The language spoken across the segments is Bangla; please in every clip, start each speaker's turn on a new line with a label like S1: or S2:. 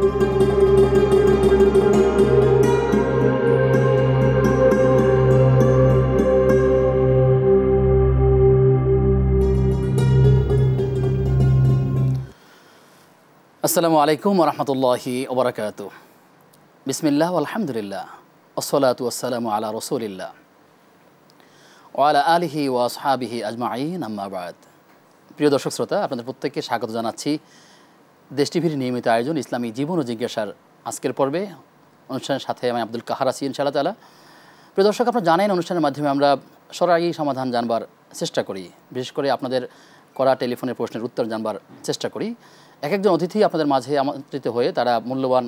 S1: আসসালামু আলাইকুম ওয়া রাহমাতুল্লাহি ওয়া বারাকাতুহু। বিসমিল্লাহ আলহামদুলিল্লাহ ওয়াসসালাতু ওয়াসসালামু আলা রাসূলিল্লাহ ওয়া আলা আলিহি ওয়া আসহাবিহি আজমাইন, আম্মা বাদ। প্রিয় দর্শক শ্রোতা, আপনাদের প্রত্যেককে স্বাগত জানাচ্ছি দেশ টিভির নিয়মিত আয়োজন ইসলামী জীবন ও জিজ্ঞাসার আজকের পর্বে। অনুষ্ঠানের সাথে আমি আব্দুল কাহার আছি ইনশাআল্লাহ তাআলা। প্রিয় দর্শক, আপনারা জানেন অনুষ্ঠানের মাধ্যমে আমরা সরাসরি সমাধান জানবার চেষ্টা করি, বিশেষ করে আপনাদের করা টেলিফোনের প্রশ্নের উত্তর জানবার চেষ্টা করি। একজন অতিথি আপনাদের মাঝে আমন্ত্রিত হয়ে তারা মূল্যবান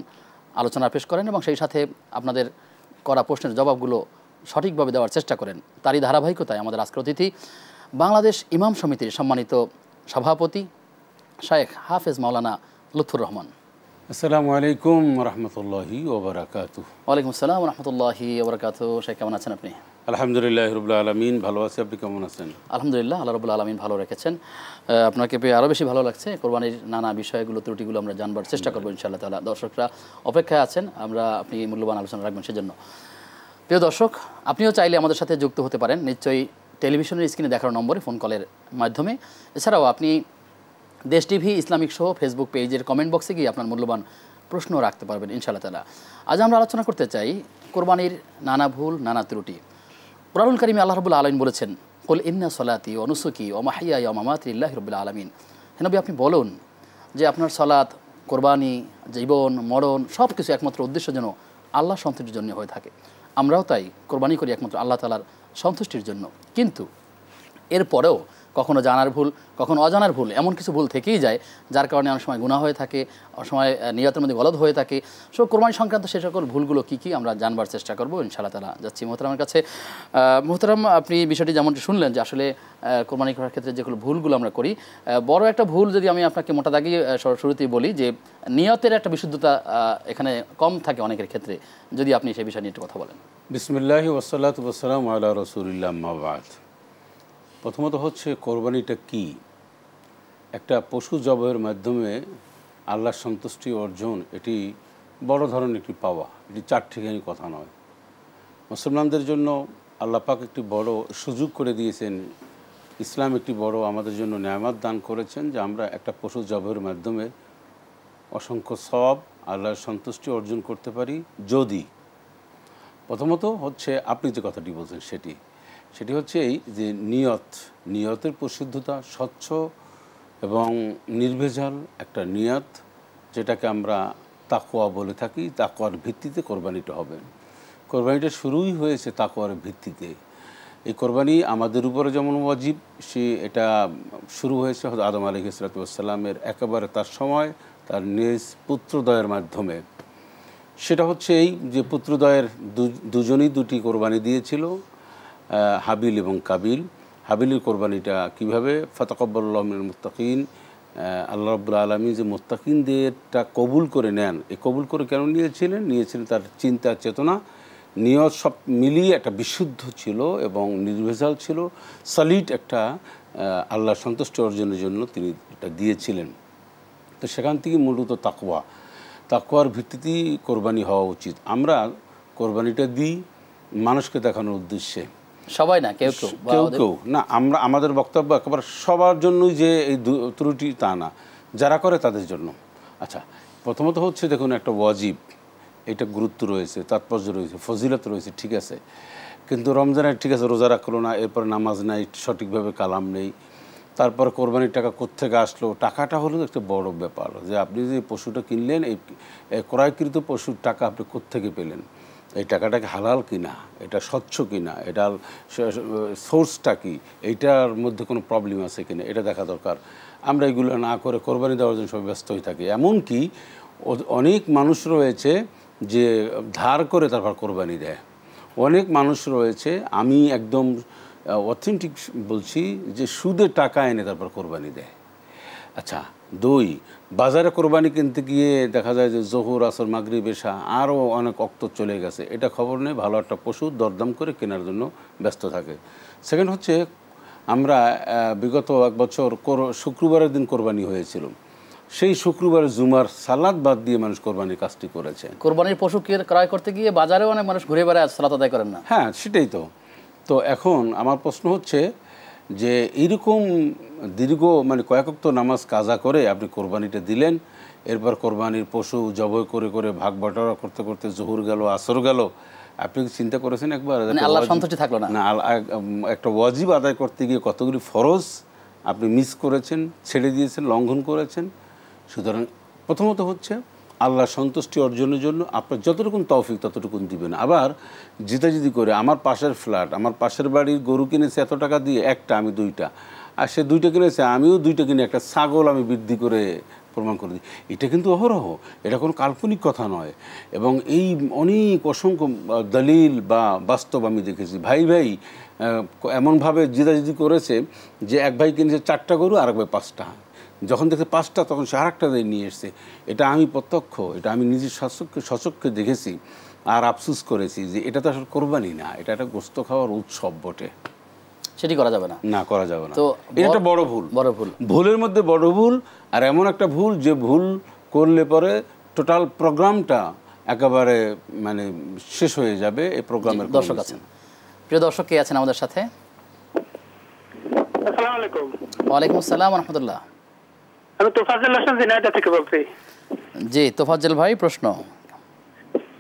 S1: আলোচনা পেশ করেন এবং সেই সাথে আপনাদের করা প্রশ্নের জবাবগুলো সঠিকভাবে দেওয়ার চেষ্টা করেন। তারই ধারাবাহিকতায় আমাদের আজকের অতিথি বাংলাদেশ ইমাম সমিতির সম্মানিত সভাপতি শায়েখ হাফেজ মাওলানা লুৎফুর রহমান।
S2: আসসালামু আলাইকুম রহমতুল্লাহি ওয়া বারাকাতুহু।
S1: ওয়ালাইকুম আসসালাম রহমতুল্লাহি ওয়া বারাকাতুহু। শায়েখ, কেমন আছেন আপনি?
S2: আলহামদুলিল্লাহ রাব্বিল আলামিন, ভালো আছি। আপনি কেমন আছেন?
S1: আলহামদুলিল্লাহ, আল্লাহ রাব্বুল আলামিন ভালো রেখেছেন। আপনাকে পেয়ে আরও বেশি ভালো লাগছে। কোরবানির নানা বিষয়গুলো ত্রুটিগুলো আমরা জানবার চেষ্টা করবো ইনশাআল্লাহ তাআলা। দর্শকরা অপেক্ষায় আছেন, আপনি মূল্যবান আলোচনা রাখবেন সেজন্য। প্রিয় দর্শক, আপনিও চাইলে আমাদের সাথে যুক্ত হতে পারেন নিশ্চয়ই টেলিভিশনের স্ক্রিনে দেখার নম্বরে ফোন কলের মাধ্যমে। এছাড়াও আপনি দেশ টিভি ইসলামিক শো ফেসবুক পেজের কমেন্ট বক্সে গিয়ে আপনার মূল্যবান প্রশ্ন রাখতে পারবেন ইনশাআল্লাহ তাআলা। আজ আমরা আলোচনা করতে চাই কোরবানির নানা ভুল, নানা ত্রুটি। কুরআনুল কারীমে আল্লাহ রাব্বুল আলামিন বলেছেন, কুল ইন্না সলাতি ওয়া নুসুকি ওয়া মাহইয়ায়া ওয়া মামাতি লিল্লাহি রাব্বিল আলামিন। হে নবী, আপনি বলুন যে আপনার সালাত, কোরবানি, জীবন, মরণ সব কিছু একমাত্র উদ্দেশ্য যেন আল্লাহ সন্তুষ্টির জন্য হয়ে থাকে। আমরাও তাই কোরবানি করি একমাত্র আল্লাহ তাআলার সন্তুষ্টির জন্য। কিন্তু এরপরেও কখনো জানার ভুল, কখনো অজানার ভুল, এমন কিছু ভুল থেকেই যায় যার কারণে অনেক সময় গুনাহ হয়ে থাকে, অনেক সময় নিয়তের মধ্যে গলদ হয়ে থাকে। সো কোরবানি সংক্রান্ত সে সকল ভুলগুলো কী কী আমরা জানবার চেষ্টা করবো ইনশাআল্লাহ তাআলা। যাচ্ছি মোহতারামের কাছে। মোহতারাম, আপনি বিষয়টি যেমনটি শুনলেন যে আসলে কোরবানি করার ক্ষেত্রে যেগুলো ভুলগুলো আমরা করি, বড় একটা ভুল যদি আমি আপনাকে মোটা দাগিয়ে শুরুতেই বলি যে নিয়তের একটা বিশুদ্ধতা এখানে কম থাকে অনেকের ক্ষেত্রে, যদি আপনি সেই বিষয় নিয়ে একটু কথা বলেন।
S2: বিসমিল্লাহি ওয়াসসালাতু ওয়াসসালামু আলা রাসূলিল্লাহ, আম্মা বাদ। প্রথমত হচ্ছে কোরবানিটা কি? একটা পশু জবাইয়ের মাধ্যমে আল্লাহর সন্তুষ্টি অর্জন, এটি বড় ধরনের একটি পাওয়া, এটি চারটিখানি কথা নয়। মুসলমানদের জন্য আল্লাহ পাক একটি বড় সুযোগ করে দিয়েছেন। ইসলাম একটি বড় আমাদের জন্য নেয়ামত দান করেছেন যে আমরা একটা পশু জবাইয়ের মাধ্যমে অসংখ্য সওয়াব, আল্লাহর সন্তুষ্টি অর্জন করতে পারি। যদি প্রথমত হচ্ছে আপনি যে কথাটি বলছেন সেটি হচ্ছে এই যে নিয়তের পরিশুদ্ধতা, স্বচ্ছ এবং নির্ভেজাল একটা নিয়ত, যেটাকে আমরা তাকওয়া বলে থাকি। তাকওয়ার ভিত্তিতে কোরবানিটা হবে। কোরবানিটা শুরুই হয়েছে তাকওয়ার ভিত্তিতে। এই কোরবানি আমাদের উপরে যেমন ওয়াজিব, এটা শুরু হয়েছে হযরত আদম আলাইহিস সালাতু ওয়াস সালামের একেবারে তার সময় তার নিজ পুত্রদ্বয়ের মাধ্যমে। সেটা হচ্ছে এই যে পুত্রদ্বয়ের দুজনই দুটি কোরবানি দিয়েছিল, হাবিল এবং কাবিল। হাবিলের কোরবানিটা কীভাবে? ফাতাকাব্বালাল্লাহু মিনাল মুত্তাকিন, আল্লাহ রাব্বুল আলামিন যে মুত্তাকিনদেরটা কবুল করে নেন। এই কবুল করে কেন নিয়েছিলেন তার চিন্তা, চেতনা, নিয়ত সব মিলিয়ে একটা বিশুদ্ধ ছিল এবং নির্ভেজাল ছিল, সলিড একটা আল্লাহর সন্তুষ্টি অর্জনের জন্য তিনি এটা দিয়েছিলেন। তো সেখান থেকে মূলত তাকওয়ার ভিত্তিতেই কোরবানি হওয়া উচিত। আমরা কোরবানিটা দিই মানুষকে দেখানোর উদ্দেশ্যে,
S1: সবাই না, কেউ
S2: না। আমরা আমাদের বক্তব্য একেবারে সবার জন্যই যে এই ত্রুটি তা না, যারা করে তাদের জন্য। আচ্ছা, প্রথমত হচ্ছে দেখুন, একটা ওয়াজিব, এটা গুরুত্ব রয়েছে, তাৎপর্য রয়েছে, ফজিলত রয়েছে, ঠিক আছে। কিন্তু রমজানের ঠিক আছে রোজা রাখলো না, এরপর নামাজ নাই, সঠিকভাবে কালাম নেই, তারপর কোরবানির টাকা কোত্থেকে আসলো? টাকাটা হলো একটা বড় ব্যাপার, যে আপনি যে পশুটা কিনলেন, এই ক্রয়কৃত পশুর টাকা আপনি কোত্থেকে পেলেন, এই টাকাটাকে হালাল কিনা, এটা স্বচ্ছ কিনা, এটার সোর্সটা কি, এইটার মধ্যে কোনো প্রবলেম আছে কিনা, এটা দেখা দরকার। আমরা এগুলো না করে কোরবানি দেওয়ার জন্য সবাই ব্যস্ত হয়ে থাকি। এমনকি অনেক মানুষ রয়েছে যে ধার করে তারপর কোরবানি দেয়। অনেক মানুষ রয়েছে, আমি একদম অথেন্টিক বলছি, যে সুদের টাকা এনে তারপর কোরবানি দেয়। আচ্ছা, বাজারে কোরবানি কিনতে গিয়ে দেখা যায় যে জোহর, আসর, মাগরিব, এশা আরও অনেক অক্ত চলে গেছে, এটা খবর নেই। ভালো একটা পশু দরদাম করে কেনার জন্য ব্যস্ত থাকে। সেকেন্ড হচ্ছে, আমরা বিগত এক বছর শুক্রবারের দিন কোরবানি হয়েছিল। সেই শুক্রবার জুমার সালাত বাদ দিয়ে মানুষ কোরবানির কাজটি করেছে।
S1: কোরবানির পশু ক্রয় করতে গিয়ে বাজারেও অনেক মানুষ ঘুরে বেড়ায় সালাত আদায় করেন না।
S2: হ্যাঁ, সেটাই তো। তো এখন আমার প্রশ্ন হচ্ছে যে এইরকম দীর্ঘ মানে কয়েক ওয়াক্ত নামাজ কাজা করে আপনি কোরবানিটা দিলেন, এরপর কোরবানির পশু জবাই করে করে ভাগ বাটোয়ারা করতে করতে জোহর গেল, আসর গেল, আপনি কি চিন্তা করেছেন একবার?
S1: আল্লাহর সন্তুষ্টি থাকলো না।
S2: একটা ওয়াজিব আদায় করতে গিয়ে কতগুলি ফরজ আপনি মিস করেছেন, ছেড়ে দিয়েছেন, লঙ্ঘন করেছেন। সুতরাং প্রথমত হচ্ছে আল্লাহর সন্তুষ্টি অর্জনের জন্য আপনার যতটুকু তৌফিক ততটুকুন দিবেন। আবার জিতাজিতি করে আমার পাশের ফ্ল্যাট, আমার পাশের বাড়ির গরু কিনেছে এত টাকা দিয়ে একটা, আমি দুইটা, আর সে দুইটা কিনেছে আমিও দুইটা কিনে একটা ছাগল আমি বৃদ্ধি করে প্রমাণ করে দিই, এটা কিন্তু অহরহ, এটা কোনো কাল্পনিক কথা নয়। এবং এই অনেক অসংখ্য দলিল বা বাস্তব আমি দেখেছি। ভাই ভাই এমনভাবে জিতাজিতি করেছে যে এক ভাই কিনেছে 4টা গরু, আর এক ভাই 5টা। যখন দেখে 5টা তখন সে আরেকটা দিয়ে নিয়ে এসছে। এটা আমি প্রত্যক্ষ, এটা আমি নিজের সচক্ষে দেখেছি আর আফসুস করেছি যে এটা তো আসলে কোরবানি না, এটা একটা গোস্ত খাওয়ার উৎসব বটে,
S1: সেটি করা যাবে না।
S2: না, করা যাবে না।
S1: তো
S2: এটা একটা বড় ভুল,
S1: বড় ভুল,
S2: ভুলের মধ্যে বড় ভুল। আর এমন একটা ভুল যে ভুল করলে পরে টোটাল প্রোগ্রামটা একেবারে মানে শেষ হয়ে যাবে। এই প্রোগ্রামের
S1: দর্শক আছেন, প্রিয় দর্শক কে আছেন আমাদের সাথে?
S3: আসসালামু আলাইকুম।
S1: ওয়ালাইকুম আসসালাম ওয়া রাহমাতুল্লাহ।
S3: আমি তোফাজ্জল হোসেন ঝিনাইদহ থেকে বলছি।
S1: জি তোফাজ্জল ভাই, প্রশ্ন।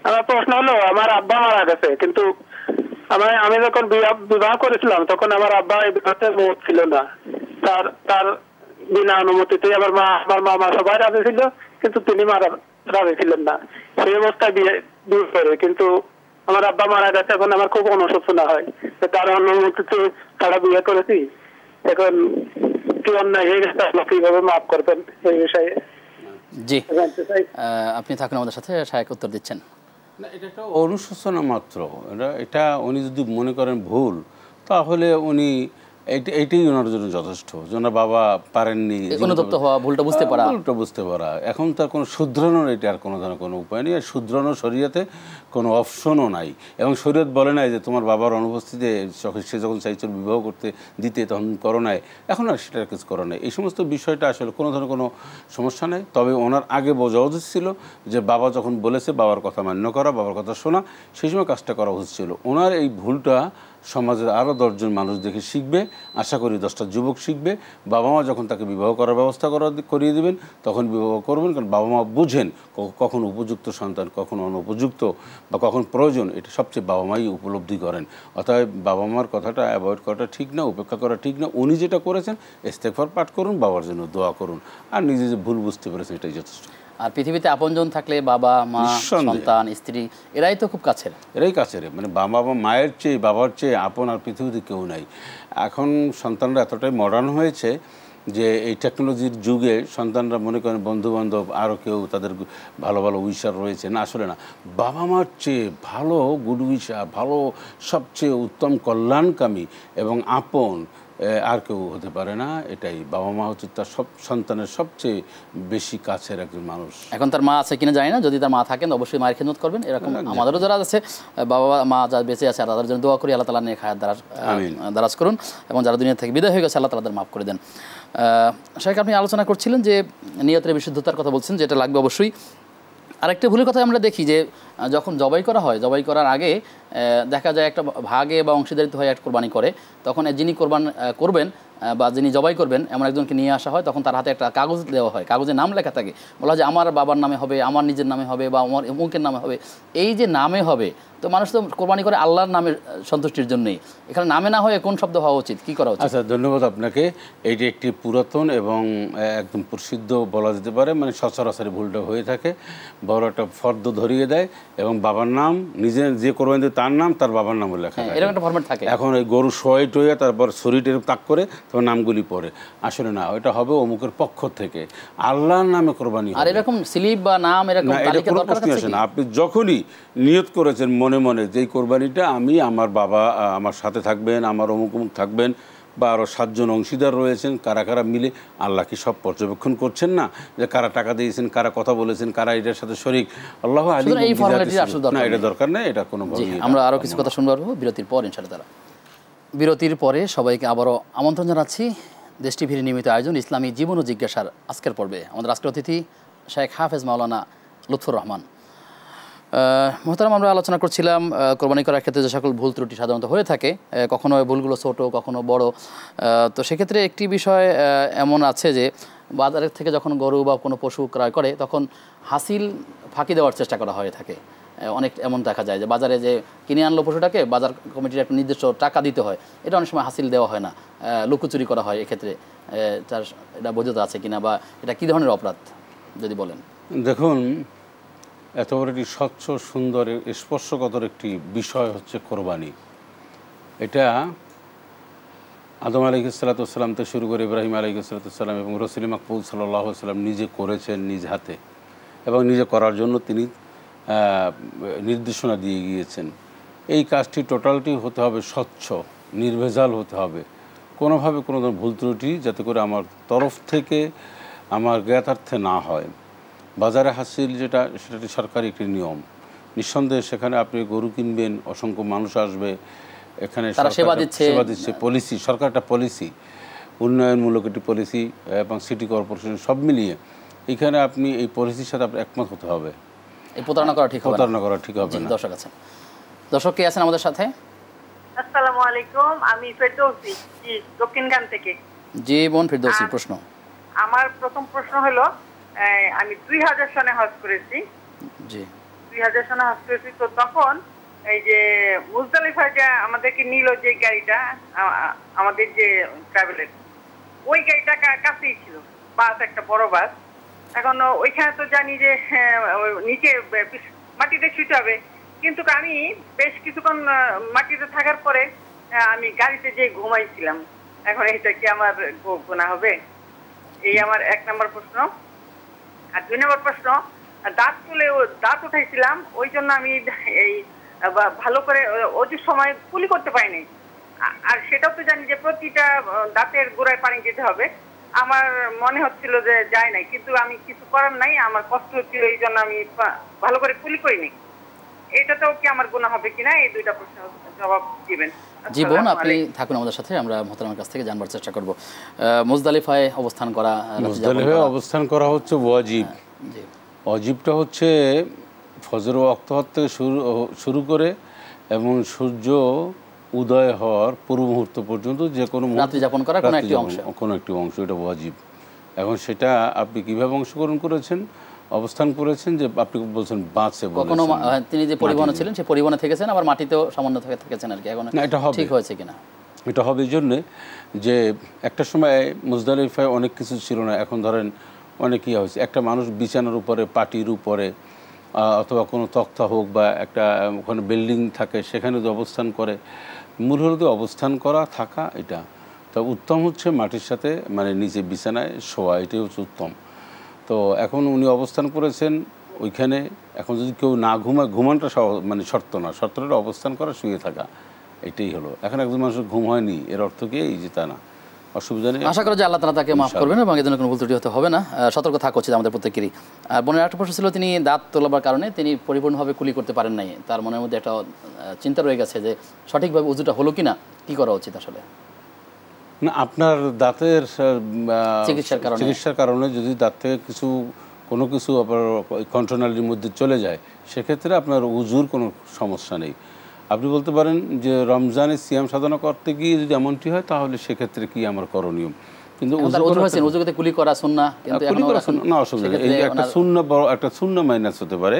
S3: আমার প্রশ্ন হলো, আমার আব্বা মারা গেছে, কিন্তু আমি যখন বিবাহ করেছিলাম তখন আমার আব্বা এই বিবাহতে মত ছিল না। তার বিনা অনুমতিতে আমার মামা সবাই রাজি ছিল, কিন্তু তিনি রাজি ছিলেন না। সেই অবস্থায় বিয়ে করে, কিন্তু আমার আব্বা মারা গেছে। এখন আমার খুব অনুশোচনা হয় যে তার অনুমতিতে তারা বিয়ে করেছি। এখন কি অন্যায় হয়ে গেছে, আপনি কিভাবে মাফ করবেন এই বিষয়ে?
S1: জি, আপনি থাকুন আমাদের সাথে, শায়েখ উত্তর দিচ্ছেন।
S2: না, এটা একটা অনুশোচনা মাত্র। এটা উনি যদি মনে করেন ভুল, তাহলে উনি এইটাই ওনার জন্য যথেষ্ট। ওনার বাবা পারেননি,
S1: অনুতপ্ত হওয়া, ভুলটা বুঝতে পারা,
S2: ভুলটা বুঝতে পারা। এখন তার কোনো শুধরানোর এটা আর কোনো ধরনের কোনো উপায় নেই। আর শুধরানোর শরীয়তে কোনো অপশনও নাই। এবং শরীয়ত বলে নাই যে তোমার বাবার অনুপস্থিতিতে সে যখন চাইছিল বিবাহ করতে দিতে তখন করো নাই, এখন আর সেটার কিছু করো নাই। এই সমস্ত বিষয়টা আসলে কোনো ধরনের কোনো সমস্যা নেই। তবে ওনার আগে বোঝা উচিত ছিল যে বাবা যখন বলেছে বাবার কথা মান্য করা, বাবার কথা শোনা, সেই সময় কাজটা করা উচিত ছিল। ওনার এই ভুলটা সমাজের আরও 10 জন মানুষ দেখে শিখবে, আশা করি 10টা যুবক শিখবে। বাবা মা যখন তাকে বিবাহ করার ব্যবস্থা করিয়ে দেবেন তখন বিবাহ করবেন, কারণ বাবা মা বুঝেন কখন উপযুক্ত সন্তান, কখন অনুপযুক্ত বা কখন প্রয়োজন, এটা সবচেয়ে বাবা মাই উপলব্ধি করেন। অতএব বাবা মার কথাটা অ্যাভয়েড করাটা ঠিক না, উপেক্ষা করা ঠিক না। উনি যেটা করেছেন ইস্তেগফার পাঠ করুন, বাবার জন্য দোয়া করুন, আর নিজে যে ভুল বুঝতে পেরেছেন এটাই যথেষ্ট।
S1: আর পৃথিবীতে আপনজন থাকলে বাবা মা, সন্তান, স্ত্রী, এরাই তো খুব কাছের,
S2: এরাই কাছের। মানে বাবা মায়ের চেয়ে, বাবার চেয়ে আপন আর পৃথিবীতে কেউ নাই। এখন সন্তানরা এতটাই মডার্ন হয়েছে যে এই টেকনোলজির যুগে সন্তানরা মনে করেন বন্ধুবান্ধব আরও কেউ তাদের ভালো ভালো উইশার রয়েছে, না, আসলে না। বাবা মার চেয়ে ভালো গুড উইশার, ভালো সবচেয়ে উত্তম কল্যাণকামী এবং আপন আর কেউ হতে পারে না। এটাই, বাবা মা হচ্ছে তার সন্তানের সবচেয়ে বেশি কাছের একজন মানুষ।
S1: এখন তার মা আছে কিনা জানি না, যদি তার মা থাকেন অবশ্যই মায়ের খেদমত করবেন। এরকম আমাদেরও যারা আছে বাবা মা যারা বেঁচে আছে তাদের জন্য দোয়া করি, আল্লাহ তাআলা নেক হায়াত দারাজ করুন, এবং যারা দুনিয়া থেকে বিদায় হয়ে গেছে আল্লাহ তাআলা তাদের মাফ করে দেন। শাইখ, আপনি আলোচনা করছিলেন যে নিয়তের বিশুদ্ধতার কথা বলছেন, যেটা লাগবে অবশ্যই। আরেকটা ভুলের কথা আমরা দেখি যে যখন জবাই করা হয়, জবাই করার আগে দেখা যায় একটা ভাগে বা অংশীদারিত্ব হয়ে একটা কোরবানি করে, তখন যিনি কোরবান করবেন বা যিনি জবাই করবেন এমন একজনকে নিয়ে আসা হয়। তখন তার হাতে একটা কাগজ দেওয়া হয়, কাগজে নাম লেখা থাকে, বলা হয় যে আমার বাবার নামে হবে, আমার নিজের নামে হবে, বা আমার অমুকের নামে হবে। এই যে নামে হবে, তো মানুষ তো কোরবানি করে আল্লাহর নামের সন্তুষ্টির জন্যই, এখানে নামে না হয়ে কোন শব্দ হওয়া উচিত, কি করা উচিত?
S2: আচ্ছা, ধন্যবাদ আপনাকে। এইটি একটি পুরাতন এবং একদম প্রসিদ্ধ বলা যেতে পারে, মানে সচরাচর ভুলটা হয়ে থাকে। বড় একটা ফর্দ ধরিয়ে দেয় এবং বাবার নাম, নিজে যে কোরবানি দেয় তার নাম, তার বাবার নামও লেখা থাকে,
S1: এরকম একটা ফরম্যাট থাকে।
S2: এখন ওই গরু শোয় টয়ে তারপর শরীরের তাক করে তোমার নামগুলি পড়ে। আসলে না, ওইটা হবে অমুকের পক্ষ থেকে, আল্লাহর নামে কোরবানি।
S1: আর এরকম স্লিপ বা নাম এরকম তালিকা দরকার আছে না।
S2: আপনি যখনই নিয়ত করেছেন মনে মনে যে কোরবানিটা আমি, আমার বাবা আমার সাথে থাকবেন, আমার অমুক অমুক থাকবেন, বা আরও 7 জন অংশীদার রয়েছেন, কারা কারা মিলে, আল্লাহ কি সব পর্যবেক্ষণ করছেন না যে কারা টাকা দিয়েছেন, কারা কথা বলেছেন, কারা এটার সাথে শরীক? আল্লাহ আলিম।
S1: এই ফর্মালিটি আসলে দরকার
S2: না, এটা দরকার নেই, এটা কোনো ভাবে।
S1: আমরা আরও কিছু কথা শুনবো বিরতির পর ইনশাআল্লাহ। বিরতির পরে সবাইকে আবারও আমন্ত্রণ জানাচ্ছি দেশ টিভির নিয়মিত আয়োজন ইসলামী জীবন ও জিজ্ঞাসার আজকের পর্বে আমাদের আজকের অতিথি শেখ হাফেজ মাওলানা লুৎফর রহমান। মোহতারাম, আমরা আলোচনা করছিলাম কোরবানি করার ক্ষেত্রে যে সকল ভুল ত্রুটি সাধারণত হয়ে থাকে, কখনো ভুলগুলো ছোট কখনো বড়। তো সেক্ষেত্রে একটি বিষয় এমন আছে যে বাজারের থেকে যখন গরু বা কোনো পশু ক্রয় করে তখন হাসিল ফাঁকি দেওয়ার চেষ্টা করা হয়ে থাকে। অনেক এমন দেখা যায় যে বাজারে যে কিনে আনলো পশুটাকে বাজার কমিটির একটা নির্দিষ্ট টাকা দিতে হয়, এটা অনেক সময় হাসিল দেওয়া হয় না, লুকোচুরি করা হয়। এক্ষেত্রে তার এটা বৈধতা আছে কিনা বা এটা কী ধরনের অপরাধ যদি বলেন।
S2: দেখুন, এত বড় একটি স্বচ্ছ সুন্দর স্পর্শকতর একটি বিষয় হচ্ছে কোরবানি। এটা আদম আলাইহিসসালাম থেকে শুরু করে ইব্রাহিম আলাইহিসসালাম এবং রসুল মাকবুল সাল্লাল্লাহু আলাইহি ওয়াসাল্লাম নিজে করেছেন নিজ হাতে, এবং নিজে করার জন্য তিনি নির্দেশনা দিয়ে গিয়েছেন। এই কাজটি টোটালটি হতে হবে স্বচ্ছ, নির্ভেজাল হতে হবে, কোনোভাবে কোনো ধরনের ভুল ত্রুটি যাতে করে আমার তরফ থেকে আমার জ্ঞাতার্থে না হয়। বাজারে হাসিল যেটা, সেটা সরকারি একটি নিয়ম। নিঃসন্দেহে সেখানে আপনি গরু কিনবেন, অসংখ্য মানুষ আসবে, এখানে
S1: সেবা দিচ্ছে
S2: পলিসি, সরকার একটা পলিসি, উন্নয়নমূলক একটি পলিসি এবং সিটি কর্পোরেশন সব মিলিয়ে এখানে আপনি এই পলিসির সাথে আপনার একমত হতে হবে।
S1: এই প্রতারণা করা ঠিক হবে না।
S2: প্রতারণা করা ঠিক হবে না।
S1: দর্শক আছেন, দর্শক কে আছেন আমাদের সাথে?
S4: আসসালামু আলাইকুম, আমি ফেরদৌসি দক্ষিণখান থেকে।
S1: জি বোন ফেরদৌসি, প্রশ্ন।
S4: আমার প্রথম প্রশ্ন হলো, আমি 2000 সনে হজ করেছি।
S1: জি,
S4: 2000 সনে হজ করেছি। তো তখন এই যে মুজদালিফায় যে আমাদেরকে নিল যে গাড়িটা, আমাদের যে ট্রাভেলের, ওই গাড়িটা কাছেই ছিল, বাস, একটা বড় বাস। এখন ওইখানে তো জানি যে নিচে মাটিতে শুতে হবে, কিন্তু আমি বেশ কিছুক্ষণ মাটিতে থাকার পরে আমি গাড়িতে যে ঘুমাইছিলাম। এখন এটা কি আমার গুনাহ হবে? এই আমার 1 নম্বর প্রশ্ন। আর 2 নম্বর প্রশ্ন, দাঁত উঠাইছিলাম, ওই জন্য আমি এই ভালো করে অজুর সময় কুলি করতে পারিনি। আর সেটাও তো জানি যে প্রতিটা দাঁতের গোড়ায় পানি যেতে হবে। আমার মনে হচ্ছিল যে যায় নাই, কিন্তু আমি কিছু করার নাই, আমার কষ্ট হচ্ছিল, এই জন্য আমি ভালো করে কুলি করিনি। এটাতেও কি আমার গুনাহ হবে কিনা, এই 2টা প্রশ্নের জবাব দিবেন।
S1: জি বোন, আপনি থাকুন আমাদের সাথে, আমরা মোহতারামের কাছ থেকে জানবার চেষ্টা করব। মুজদালিফায় অবস্থান করা,
S2: মুজদালিফায় অবস্থান করা হচ্ছে ওয়াজিব।
S1: জি,
S2: ওয়াজিবটা হচ্ছে ফজর ওয়াক্ত থেকে শুরু করে এবং সূর্য উদয় হওয়ার পূর্ব মুহূর্ত পর্যন্ত যে কোনো
S1: রাত্রি যাপন করা কোনো একটি অংশ,
S2: এটা ওয়াজিব। এখন সেটা আপনি কিভাবে অংশগ্রহণ করেছেন, অবস্থান করেছেন, যে আপনি বলছেন বাসে,
S1: কখনো তিনি যে পরিবহনে ছিলেন সে পরিবহনে থেকেছেন, আবার মাটিতেও সামান্য থেকেছেন আর কি। এখন
S2: এটা হবে,
S1: ঠিক হয়েছে কিনা?
S2: এটা হবে এই জন্যে যে একটা সময় মুজদালিফায় অনেক কিছু ছিল না। এখন ধরেন অনেক ইয়ে হয়েছে, একটা মানুষ বিছানার উপরে, পাটির উপরে, অথবা কোনো তক্তা হোক বা একটা ওখানে বিল্ডিং থাকে, সেখানে যদি অবস্থান করে, মূল হলো তো অবস্থান করা, থাকা। এটা তো উত্তম হচ্ছে মাটির সাথে, মানে নিচে বিছানায় শোয়া, এটাই হচ্ছে উত্তম। তো এখন উনি অবস্থান করেছেন ওইখানে। এখন যদি কেউ না ঘুমায়, ঘুমানটা মানে শর্ত না, শর্তটা অবস্থান করা, শুয়ে থাকা, এটাই হলো। এখন একজন মানুষের ঘুম হয়নি, এর অর্থ কি এই যে তা না, অসুবিধা নেই।
S1: আশা করি যে আল্লাহ তাআলা তাকে মাফ করবেন এবং এর জন্য কোনো ভুল ত্রুটি হতে হবে না। সতর্ক থাকা উচিত আমাদের প্রত্যেকেরই। আর বোনের একটা প্রশ্ন ছিল, তিনি দাঁত তোলাবার কারণে তিনি পরিপূর্ণভাবে কুলি করতে পারেন নাই। তার মনের মধ্যে একটা চিন্তা রয়ে গেছে যে সঠিকভাবে উযুটা হলো কিনা, কি করা উচিত আসলে?
S2: না, আপনার দাঁতের
S1: চিকিৎসার
S2: কারণে যদি দাঁত থেকে কোনো কিছু আপনার কন্ট্রোনালির মধ্যে চলে যায়, সেক্ষেত্রে আপনার উজুর কোনো সমস্যা নেই। আপনি বলতে পারেন যে রমজানে সিয়াম সাধনা করতে গিয়ে যদি এমনটি হয়, তাহলে সেক্ষেত্রে কি আমার করণীয়? কিন্তু
S1: কুলি করা সুন্নাহ, কিন্তু
S2: না, অসুবিধা নেই। একটা সুন্নাহ মাইনাস হতে পারে,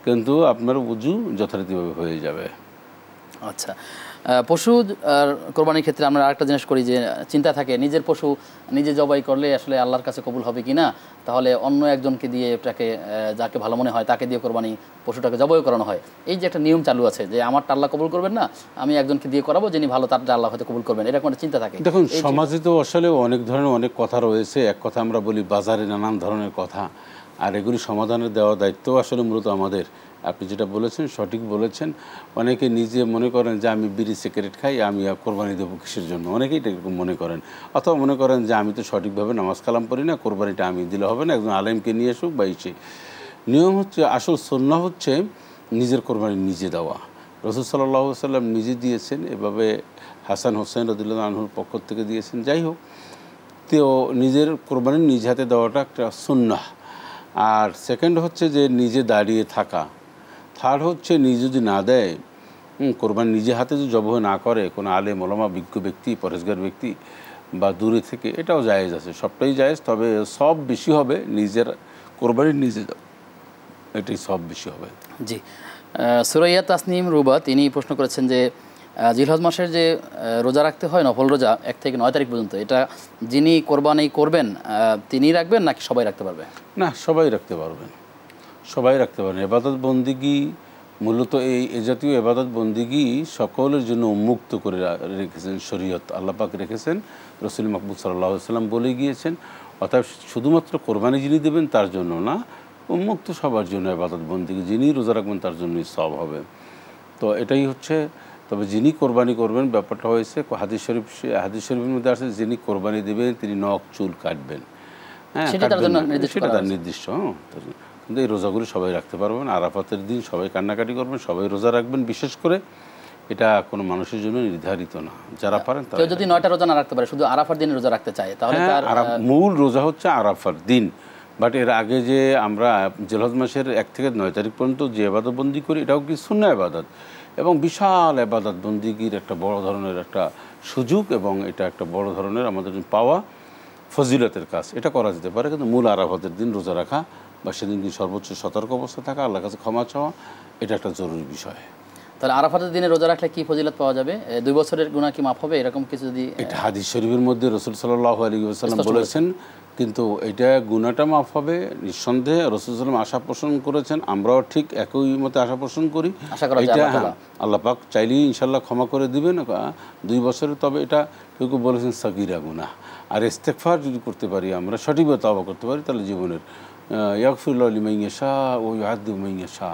S2: কিন্তু আপনার উজু যথারীতিভাবে হয়ে যাবে।
S1: আচ্ছা, পশু কোরবানির ক্ষেত্রে আমরা আরেকটা জিনিস করি যে চিন্তা থাকে, নিজের পশু নিজে জবাই করলে আসলে আল্লাহর কাছে কবুল হবে কি না, তাহলে অন্য একজনকে দিয়ে এটাকে, যাকে ভালো মনে হয় তাকে দিয়ে কোরবানি পশুটাকে জবাই করানো হয়। এই যে একটা নিয়ম চালু আছে যে আমারটা আল্লাহ কবুল করবেন না, আমি একজনকে দিয়ে করাবো, যিনি ভালো তারটা আল্লাহ হয়তো কবুল করবেন, এরকম একটা চিন্তা থাকে।
S2: দেখুন, সমাজে তো আসলে অনেক ধরনের অনেক কথা রয়েছে। এক কথা আমরা বলি বাজারে নানান ধরনের কথা, আর এগুলি সমাধানের দেওয়া দায়িত্ব আসলে মূলত আমাদের। আপনি যেটা বলেছেন সঠিক বলেছেন। অনেকে নিজে মনে করেন যে আমি বিড়ি সিগারেট খাই, আমি কোরবানি দেবো কিসের জন্য, অনেকেই এটা এরকম মনে করেন। অথবা মনে করেন যে আমি তো সঠিকভাবে নামাজ কালাম পড়ি না, কোরবানিটা আমি দিলে হবে না, একজন আলেমকে নিয়ে আসুক বা ইসে। নিয়ম হচ্ছে, আসল সুন্নাহ হচ্ছে নিজের কোরবানি নিজে দেওয়া। রাসূল সাল্লাল্লাহু আলাইহি ওয়াসাল্লাম নিজে দিয়েছেন, এভাবে হাসান হোসেন রাদিয়াল্লাহু আনহুর পক্ষ থেকে দিয়েছেন। যাই হোক, তো নিজের কোরবানি নিজ হাতে দেওয়াটা একটা সুন্নাহ। আর সেকেন্ড হচ্ছে যে নিজে দাঁড়িয়ে থাকা। থার্ড হচ্ছে নিজে যদি না দেয়, কোরবানি নিজে হাতে যদি জবাহ না করে কোনো আলেম ওলামা বিজ্ঞ ব্যক্তি পরেশগার ব্যক্তি বা দূরে থেকে, এটাও জায়েজ আছে, সবটাই জায়েজ। তবে সব বেশি হবে নিজের কোরবানি নিজে দাও, এটাই সব বেশি হবে।
S1: জি, সুরাইয়া তাসনিম রুবা তিনি প্রশ্ন করেছেন যে জিলহজ মাসের যে রোজা রাখতে হয় নফল রোজা 1 থেকে 9 তারিখ পর্যন্ত, এটা যিনি কোরবানি করবেন তিনি রাখবেন নাকি সবাই রাখতে পারবে?
S2: না, সবাই রাখতে পারবেন, সবাই রাখতে পারবেন। এবাদত বন্দিগি মূলত এই জাতীয় এবাদত বন্দিগি সকলের জন্য উন্মুক্ত করে রেখেছেন শরীয়ত, আল্লাহ পাক রেখেছেন, রসুল মাকবুল সাল্লাল্লাহু আলাইহি ওয়াসাল্লাম বলে গিয়েছেন। অর্থাৎ শুধুমাত্র কোরবানি যিনি দেবেন তার জন্য না, উন্মুক্ত সবার জন্য এবাদত বন্দিগি। যিনি রোজা রাখবেন তার জন্যই সব হবে। তো এটাই হচ্ছে। তবে যিনি কোরবানি করবেন, ব্যাপারটা হয়েছে হাদিস শরীফের মধ্যে আছে, যিনি কোরবানি দেবেন তিনি নখ চুল কাটবেন। হ্যাঁ,
S1: সেটা তার
S2: নির্দিষ্ট। কিন্তু এই রোজাগুলি সবাই রাখতে পারবেন। আরাফাতের দিন সবাই কান্নাকাটি করবেন, সবাই রোজা রাখবেন। বিশেষ করে এটা কোনো মানুষের জন্য নির্ধারিত না, যারা পারেন তারা।
S1: কেউ যদি 9টা রোজা না রাখতে পারে, শুধু আরাফার দিনে রোজা রাখতে চায়, তাহলে তার
S2: মূল রোজা হচ্ছে আরাফার দিন। বাট এর আগে যে আমরা জিলহজ মাসের 1 থেকে 9 তারিখ পর্যন্ত যে ইবাদত বন্দি করি, এটাও কি সুন্নাহ ইবাদত এবং বিশাল ইবাদত বন্দিগির একটা বড় ধরনের একটা সুযোগ, এবং এটা একটা বড় ধরনের আমাদের পাওয়া ফজিলতের কাজ। এটা করা যেতে পারে, কিন্তু মূল আরাফাতের দিন রোজা রাখা বা সেদিন কি সর্বোচ্চ সতর্ক অবস্থা থাকা, আল্লাহর কাছে ক্ষমা চাওয়া, এটা একটা জরুরি বিষয়।
S1: তাহলে আরাফাতের দিনে রোজা রাখলে কি ফজিলত পাওয়া যাবে? 2 বছরের গুনাহ কি মাফ হবে, এরকম কিছু যদি?
S2: এটা হাদিস শরীফের মধ্যে রাসূল সাল্লাল্লাহু আলাইহি ওয়াসাল্লাম বলেছেন, কিন্তু এটা গুনাহটা মাফ হবে নিঃসন্দেহে। রাসূল সাল্লাল্লাহু আলাইহি ওয়াসাল্লাম আশা পোষণ করেছেন, আমরাও ঠিক একই মতে আশা পোষণ করি। এটা আল্লাহ পাক চাইলেই ইনশাআল্লাহ ক্ষমা করে দিবেন 2 বছরে। তবে এটা কেউ কেউ বলেছেন সাগীরা গুনাহ। আর ইস্তেগফার যদি করতে পারি, আমরা সঠিকভাবে তওবা করতে পারি, তাহলে জীবনের ইয়াগফিরুল্লাহু লিমান ইয়াশা ওয়া ইউআযযিবু মান ইয়াশা,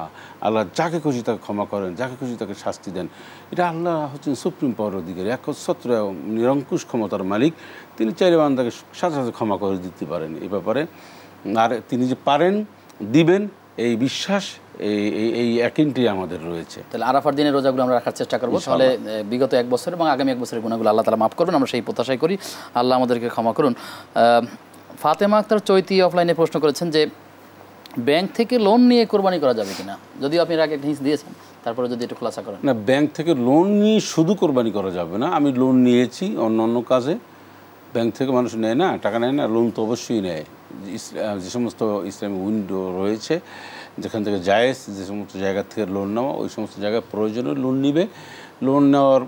S2: আল্লাহ যাকে খুশি তাকে ক্ষমা করেন, যাকে খুশি তাকে শাস্তি দেন। এটা আল্লাহ হচ্ছেন সুপ্রিম পাওয়ার অধিকারী, একচ্ছত্র নিরঙ্কুশ ক্ষমতার মালিক। তিনি চাইলে বান্দাকে সাথে সাথে ক্ষমা করে দিতে পারেন এই ব্যাপারে। আর তিনি যে পারেন দিবেন, এই বিশ্বাস এই একইটাই আমাদের রয়েছে।
S1: তাহলে আরাফার দিনের রোজাগুলো আমরা রাখার চেষ্টা করবো, তাহলে বিগত 1 বছর এবং আগামী 1 বছরের গুনাহগুলো আল্লাহ তাআলা মাফ করবেন, আমরা সেই প্রত্যাশাই করি। আল্লাহ আমাদেরকে ক্ষমা করুন। ফাতেমা আক্তার চৈতি অফলাইনে প্রশ্ন করেছেন যে ব্যাংক থেকে লোন নিয়ে কোরবানি করা যাবে কিনা, যদিও আপনি আগে একটা হিন্স দিয়েছেন, তারপরে যদি একটু খোলাসা করেন।
S2: না, ব্যাংক থেকে লোন নিয়ে শুধু কোরবানি করা যাবে না। আমি লোন নিয়েছি অন্য কাজে, ব্যাংক থেকে মানুষ নেয় না, টাকা নেয় না, লোন তো অবশ্যই নেয়। যে সমস্ত ইসলামিক উইন্ডো রয়েছে যেখান থেকে জায়েজ, যে সমস্ত জায়গা থেকে লোন নেওয়া, ওই সমস্ত জায়গায় প্রয়োজনে লোন নিবে। লোন নেওয়ার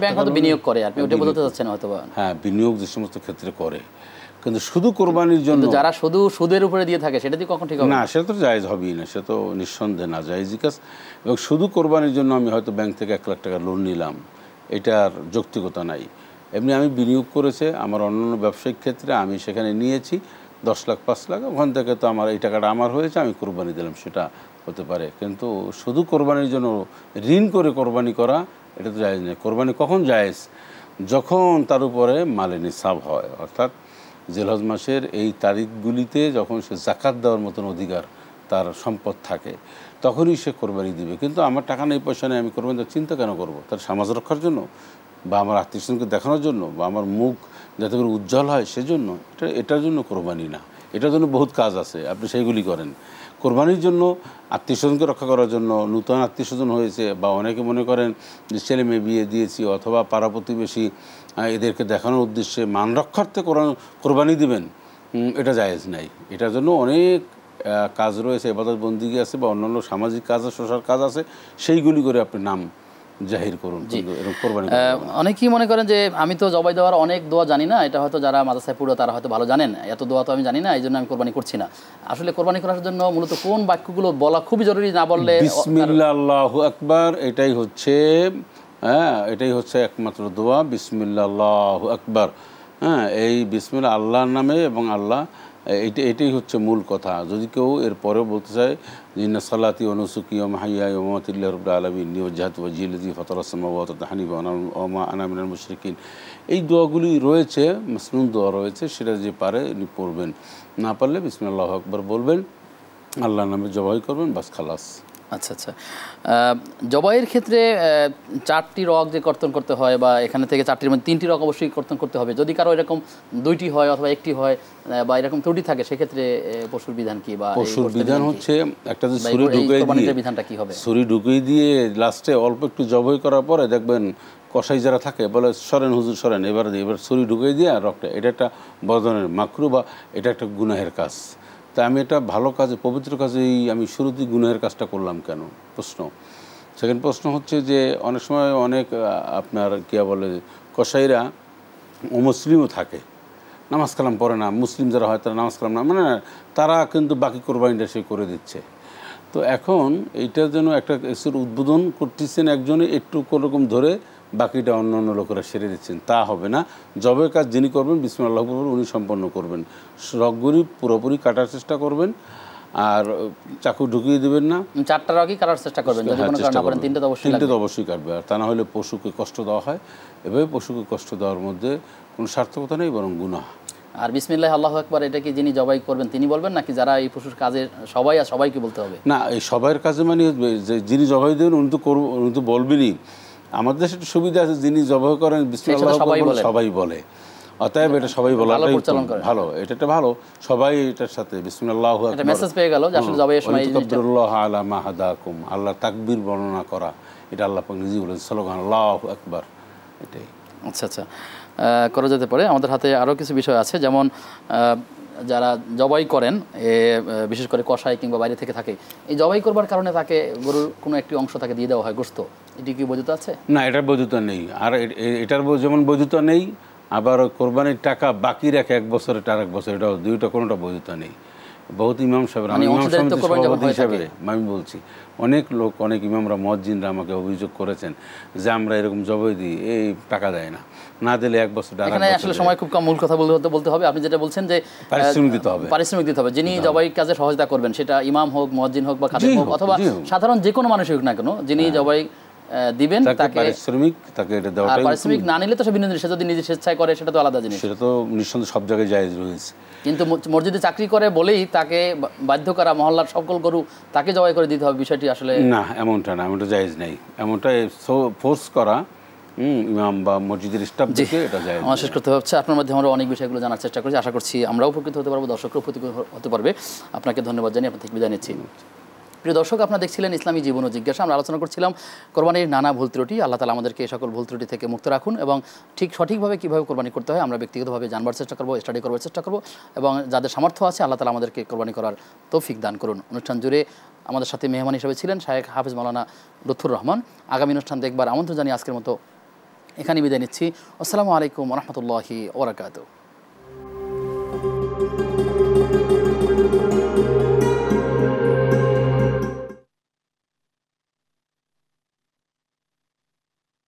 S1: ব্যাংক হয়তো বিনিয়োগ করে, আপনি ওটা বলতে চাচ্ছেন হয়তো।
S2: হ্যাঁ, বিনিয়োগ যে সমস্ত ক্ষেত্রে করে, কিন্তু শুধু কোরবানির জন্য
S1: যারা শুধু সুদের উপরে দিয়ে থাকে, সেটা দিয়ে কখন ঠিক হবে
S2: না, সেটা তো জায়েজ হবেই না, সে তো নিঃসন্দেহে না জায়েজই কাজ। এবং শুধু কোরবানির জন্য আমি হয়তো ব্যাংক থেকে 1 লাখ টাকা লোন নিলাম, এটার যৌক্তিকতা নাই। এমনি আমি বিনিয়োগ করেছে আমার অন্যান্য ব্যবসায়িক ক্ষেত্রে, আমি সেখানে নিয়েছি 10 লাখ 5 লাখ, ওখান থেকে তো আমার এই টাকাটা আমার হয়েছে, আমি কোরবানি দিলাম, সেটা হতে পারে। কিন্তু শুধু কোরবানির জন্য ঋণ করে কোরবানি করা, এটা তো জায়েজ নেই। কোরবানি কখন জায়েজ? যখন তার উপরে মালে নিসাব হয়, অর্থাৎ জিলহজ মাসের এই তারিখগুলিতে যখন সে যাকাত দেওয়ার মতন অধিকার তার সম্পদ থাকে, তখনই সে কোরবানি দিবে। কিন্তু আমার টাকা নেই, পয়সা নেই, আমি কোরবানি দেওয়ার চিন্তা কেন করব? তার সমাজ রক্ষার জন্য, বা আমার আত্মীয়স্বজনকে দেখানোর জন্য, বা আমার মুখ যাতে করে উজ্জ্বল হয় সেজন্য, এটার জন্য কোরবানি না। এটার জন্য বহুত কাজ আছে, আপনি সেইগুলি করেন। কোরবানির জন্য আত্মীয়স্বজনকে রক্ষা করার জন্য, নূতন আত্মীয়স্বজন হয়েছে, বা অনেকে মনে করেন যে ছেলে মেয়ে বিয়ে দিয়েছি, অথবা পাড়া প্রতিবেশী, এদেরকে দেখানোর উদ্দেশ্যে মান রক্ষার্থে কোরবানি দিবেন, এটা জায়েজ নাই। এটার জন্য অনেক কাজ রয়েছে, ইবাদত বন্দিগি আছে, বা অন্যান্য সামাজিক কাজ আছে, সোশ্যাল কাজ আছে, সেইগুলি করে আপনি নাম জাহির করুন।
S1: অনেকেই মনে করেন যে আমি তো জবাই দেওয়ার অনেক দোয়া জানি না, এটা হয়তো যারা মাদ্রাসায় পড়ে তারা হয়তো ভালো জানেন, এত দোয়া তো আমি জানি না, এই জন্য আমি কোরবানি করছি না। আসলে কোরবানি করার জন্য মূলত কোন বাক্যগুলো বলা খুবই জরুরি, না বললে
S2: বিসমিল্লাহ আল্লাহু আকবার, এটাই হচ্ছে এটাই হচ্ছে একমাত্র দোয়া, বিসমিল্লাহ আল্লাহু আকবার। এই বিসমিল্লাহ আল্লাহর নামে, এবং আল্লাহ এটাই হচ্ছে মূল কথা। যদি কেউ এর পরেও বলতে চায় ইন্না সালাতি ওয়া নুসুকি ওয়া মাহইয়ায়া ওয়া মামাতি লিল্লাহি রাব্বিল আলামিন ওয়াজহাতু ওয়াজহি লিল্লাযী ফাতারাস সামাওয়াতি ওয়াল হানিফা ওয়া মা আনা মিনাল মুশরিকিন, এই দোয়াগুলি রয়েছে, মাসনুন দোয়া রয়েছে, সেটা যে পারে উনি পড়বেন, না পারলে বিসমিল্লাহ আল্লাহু আকবার বলবেন, আল্লাহর নামে জবাই করবেন, বাস খালাস।
S1: আচ্ছা আচ্ছা, জবাইয়ের ক্ষেত্রে 4টি রগ যে কর্তন করতে হয় বা এখানে থেকে 4টির মধ্যে 3টি রগ অবশ্যই কর্তন করতে হবে। যদি কারো এরকম 2টি হয় অথবা 1টি হয় বা এরকম ত্রুটি থাকে সেক্ষেত্রে পশুর বিধান কি? বা
S2: পশুর বিধান হচ্ছে একটা যে ছুরি ঢুকিয়ে দিয়ে
S1: বিধানটা কি হবে?
S2: ছুরি ঢুকিয়ে দিয়ে লাস্টে অল্প একটু জবাই করার পরে দেখবেন কসাই যারা থাকে বলে সরেন হুজুর সরেন, এবার ছুরি ঢুকিয়ে দিয়ে রক্তটা, এটা একটা বদনের মাকরু বা এটা একটা গুনাহের কাজ। তা আমি এটা ভালো কাজে পবিত্র কাজেই আমি শুরুতেই গুনাহের কাজটা করলাম কেন প্রশ্ন। সেকেন্ড প্রশ্ন হচ্ছে যে অনেক সময় অনেক আপনার কী বলে কসাইরা অমুসলিমও থাকে, নামাজ কালাম পড়ে না, মুসলিম যারা হয় তারা নামাজ কালাম না, মানে তারা কিন্তু বাকি কোরবানিটা সে করে দিচ্ছে। তো এখন এইটার জন্য একটা কিছুর উদ্বোধন করতেছেন একজনে, একটু কোনোরকম ধরে বাকিটা অন্য অন্য লোকেরা সেরে দিচ্ছেন, তা হবে না। জবের কাজ যিনি করবেন বিসমিল্লাহ বলবেন, উনি সম্পন্ন করবেন। রগগুলি পুরোপুরি কাটার চেষ্টা করবেন আর চাকু ঢুকিয়ে দেবেন না।
S1: 4টা রগই কাটার চেষ্টা করবেন, যদি কোনো কারণে করেন 3টা তো অবশ্যই লাগবে।
S2: 3টে তো অবশ্যই কাটবে, আর তা না হলে পশুকে কষ্ট দেওয়া হয়। এভাবে পশুকে কষ্ট দেওয়ার মধ্যে কোনো সার্থকতা নেই, বরং গুনাহ।
S1: আর বিসমিল্লাহ আল্লাহু আকবার এটা কি যিনি জবাই করবেন তিনি বলবেন নাকি যারা এই পশুর কাজে সবাই আর সবাইকে বলতে হবে?
S2: না, এই সবার কাজে মানে যে যিনি জবাই দেবেন উনি তো করবেন, উনি তো বলবেনই। আমাদের দেশে একটা সুবিধা আছে, যিনি জবাই করেন বিসমিল্লাহ সবাই বলে, অতএব এটা সবাই বলাটাই ভালো। এটা একটা ভালো, সবাই এটার সাথে বিসমিল্লাহ
S1: একটা মেসেজ পেয়ে গেল যে আসলে জবাইয়ের সময়
S2: তাকবীরুল্লাহ আলা মা হাদাকুম, আল্লাহ তাকবীর বর্ণনা করা, এটা আল্লাহ পাক নিজেই বলেছেন, স্লোগান আল্লাহু আকবার, এটাই।
S1: আচ্ছা আচ্ছা, করা যেতে পারে। আমাদের হাতে আরও কিছু বিষয় আছে, যেমন যারা জবাই করেন বিশেষ করে কষাই কিংবা বাইরে থেকে থাকে, এই জবাই করবার কারণে তাকে গরুর কোনো একটি অংশ তাকে দিয়ে দেওয়া হয় গোশত, এটি কি বৈধতা আছে?
S2: না, এটার বৈধতা নেই। আর এটার যেমন বৈধতা নেই, আবার কোরবানির টাকা বাকি রাখে 1 বছরের আর 1 বছর, এটা দুইটা কোনোটা বৈধতা নেই। বহুত ইমাম সাহেব, আমি ইমাম সমিতির সভাপতি হিসাবে আমি বলছি, অনেক লোক, অনেক ইমামরা মুয়াজ্জিনরা আমাকে অভিযোগ করেছেন যে আমরা এরকম জবাই দিই, এই টাকা দেয় না, না দিলে 1 বছর।
S1: এখানে আসলে সময় খুব কম, মূল কথা বলতে হবে। আপনি যেটা বলছেন যে
S2: পারিশ্রমিক দিতে হবে,
S1: পারিশ্রমিক দিতে হবে। যিনি জবাই কাজে সহযোগিতা করবেন, সেটা ইমাম হোক, মুয়াজ্জিন হোক বা খাদেম হোক, অথবা সাধারণ যে কোনো মানুষ হোক না কেন, যিনি জবাই দিবেন তাকে
S2: পারিশ্রমিক, তাকে এটা দেওয়াটাই।
S1: পারিশ্রমিক না নিলে তো সে বিনোদন, সে যদি নিজে স্বেচ্ছায় করে সেটা তো আলাদা জিনিস,
S2: সেটা তো নিঃসন্দেহে সব জায়গায় জায়েজ রয়েছে। কিন্তু
S1: মসজিদে চাকরি করে বলেই তাকে বাধ্য করা মহল্লার সকল গরু তাকে জবাই করে দিতে হবে, বিষয়টি আসলে
S2: না, এমনটা না, এমনটা জায়েজ নেই, এমনটা ফোর্স করা ইমাম বা মসজিদের স্টাফ থেকে এটা জায়েজ।
S1: আমার শেষ করতে হচ্ছে, আপনার মধ্যে আমরা অনেক বিষয়গুলো জানার চেষ্টা করছি, আশা করছি আমরাও উপকৃত হতে পারবো, দর্শকরাও উপকৃত হতে পারবে। আপনাকে ধন্যবাদ জানিয়ে আপনার থেকে বিদায় নিচ্ছি। প্রিয় দর্শক, আপনারা দেখছিলেন ইসলামী জীবন ও জিজ্ঞাসা। আমরা আলোচনা করছিলাম কোরবানির নানা ভুল ত্রুটি। আল্লাহ তাআলা আমাদেরকে এই সকল ভুল ত্রুটি থেকে মুক্ত রাখুন এবং সঠিকভাবে কীভাবে কোরবানি করতে হয় আমরা ব্যক্তিগতভাবে জানবার চেষ্টা করবো, স্টাডি করবার চেষ্টা করবো, এবং যাদের সামর্থ্য আছে আল্লাহ তাআলা আমাদেরকে কোরবানি করার তৌফিক দান করুন। অনুষ্ঠান জুড়ে আমাদের সাথে মেহমান হিসেবে ছিলেন শায়েখ হাফেজ মাওলানা লুৎফুর রহমান। আগামী অনুষ্ঠান দেখবার আমন্ত্রণ জানিয়ে আজকের মতো এখানে বিদায় নিচ্ছি। আসসালামু আলাইকুম ওয়া রাহমাতুল্লাহি ওয়া বারাকাতুহু।